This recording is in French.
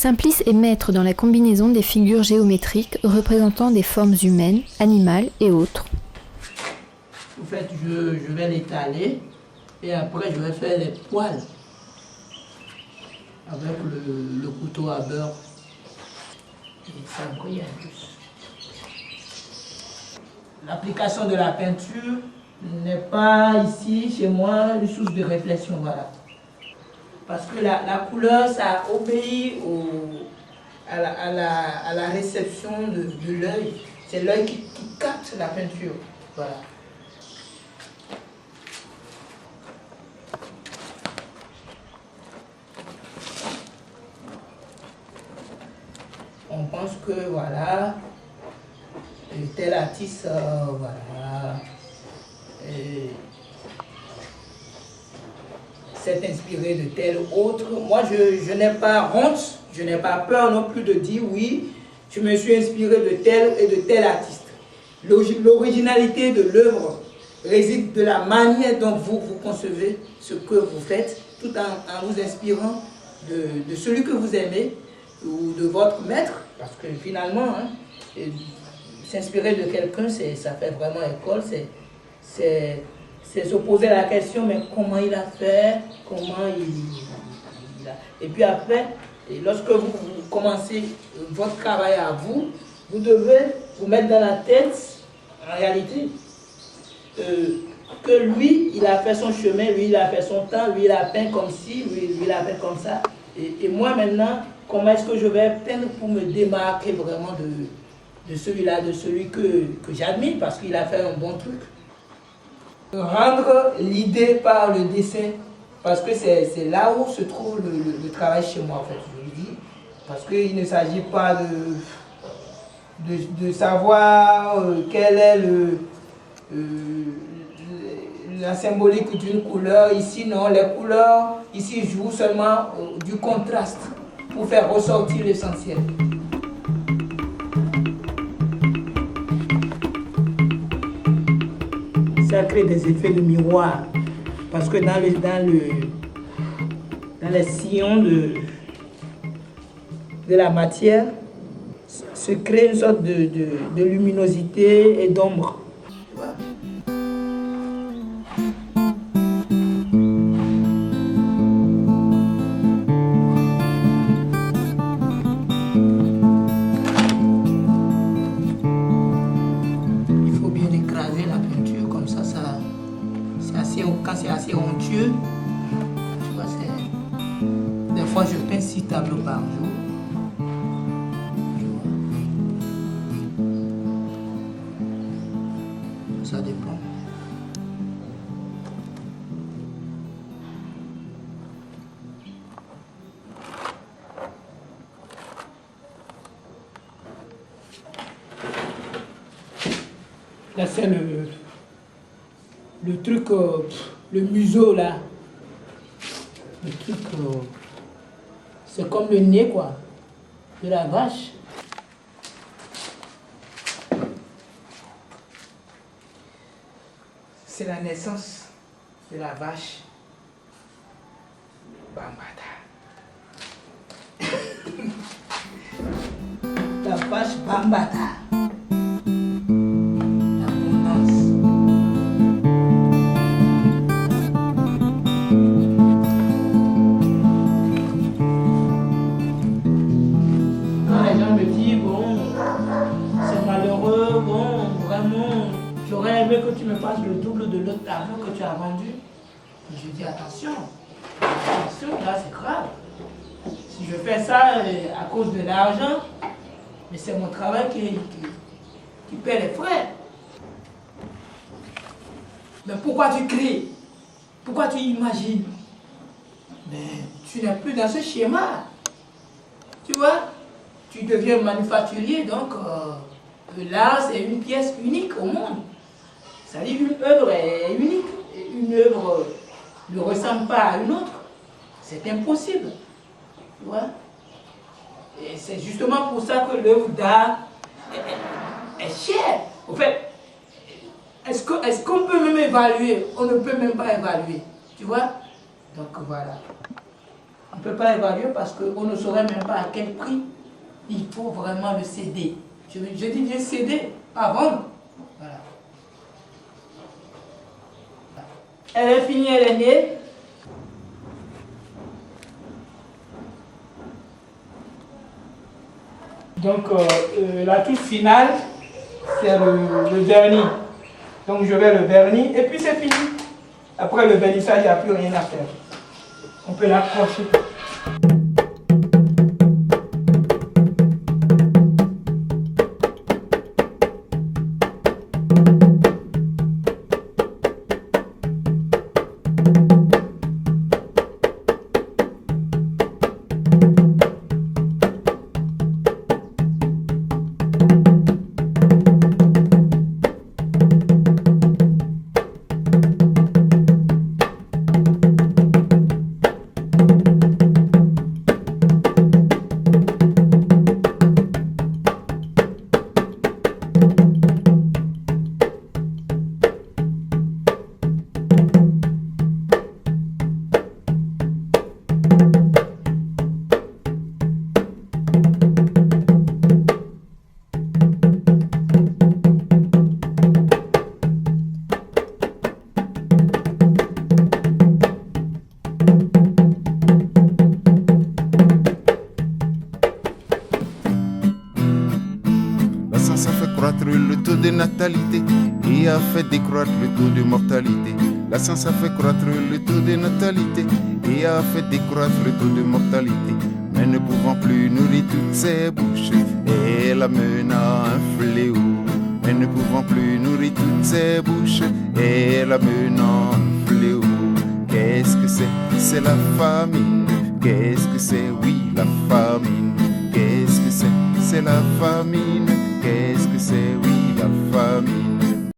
Simplice est maître dans la combinaison des figures géométriques représentant des formes humaines, animales et autres. En fait, je vais l'étaler et après je vais faire les poils avec le couteau à beurre. Et ça brille en plus. L'application de la peinture n'est pas ici, chez moi, une source de réflexion, voilà. Parce que la couleur, ça obéit à la réception de l'œil. C'est l'œil qui capte la peinture, voilà. On pense que, voilà, tel artiste, voilà, s'est inspiré de tel autre. Moi, je n'ai pas honte, je n'ai pas peur non plus de dire oui, je me suis inspiré de tel et de tel artiste. L'originalité de l'œuvre réside de la manière dont vous concevez ce que vous faites, tout en vous inspirant de celui que vous aimez ou de votre maître, parce que finalement, hein, s'inspirer de quelqu'un, ça fait vraiment école, c'est se poser la question, mais comment il a fait, comment il a... Et puis après, lorsque vous commencez votre travail à vous, vous devez vous mettre dans la tête, en réalité, que lui, il a fait son chemin, lui, il a fait son temps, lui, il a peint comme ci, lui, il a peint comme ça. Et moi, maintenant, comment est-ce que je vais peindre pour me démarquer vraiment de celui-là, de celui que j'admire, parce qu'il a fait un bon truc. Rendre l'idée par le dessin, parce que c'est là où se trouve le travail chez moi, en fait, je le dis. Parce qu'il ne s'agit pas de savoir quelle est la symbolique d'une couleur. Ici, non, les couleurs, ici, jouent seulement du contraste pour faire ressortir l'essentiel. Ça crée des effets de miroir, parce que dans les sillons de la matière se crée une sorte de luminosité et d'ombre. Quand c'est assez onctueux, tu vois, des fois je peins 6 tableaux par jour. Ça dépend. Là c'est le truc, le museau là, le truc, c'est comme le nez quoi, de la vache. C'est la naissance de la vache Bambata. La vache Bambata. J'aurais aimé que tu me fasses le double de l'autre tableau que tu as vendu. Je dis attention, là c'est grave. Si je fais ça à cause de l'argent, mais c'est mon travail qui paie les frais. Mais pourquoi tu cries? Pourquoi tu imagines? Mais tu n'es plus dans ce schéma. Tu vois, tu deviens manufacturier, donc l'art c'est une pièce unique au monde. C'est-à-dire qu'une œuvre est unique, une œuvre ne ressemble pas à une autre. C'est impossible. Tu vois? Et c'est justement pour ça que l'œuvre d'art est chère. En fait, est-ce qu'on peut même évaluer? On ne peut même pas évaluer. Tu vois? Donc voilà. On ne peut pas évaluer parce qu'on ne saurait même pas à quel prix. Il faut vraiment le céder. Je dis bien céder, pas vendre. Voilà. Elle est finie, elle est née. Donc la touche finale, c'est le vernis. Donc je vais le vernis et puis c'est fini. Après le vernissage, il n'y a plus rien à faire. On peut l'accrocher. Le taux de natalité et a fait décroître le taux de mortalité. La science a fait croître le taux de natalité et a fait décroître le taux de mortalité. Mais ne pouvant plus nourrir toutes ces bouches, elle amène à un fléau. Mais ne pouvant plus nourrir toutes ces bouches, elle amène à un fléau. Qu'est-ce que c'est? C'est la famine. Qu'est-ce que c'est? Oui, la famine. Qu'est-ce que c'est? C'est la famine.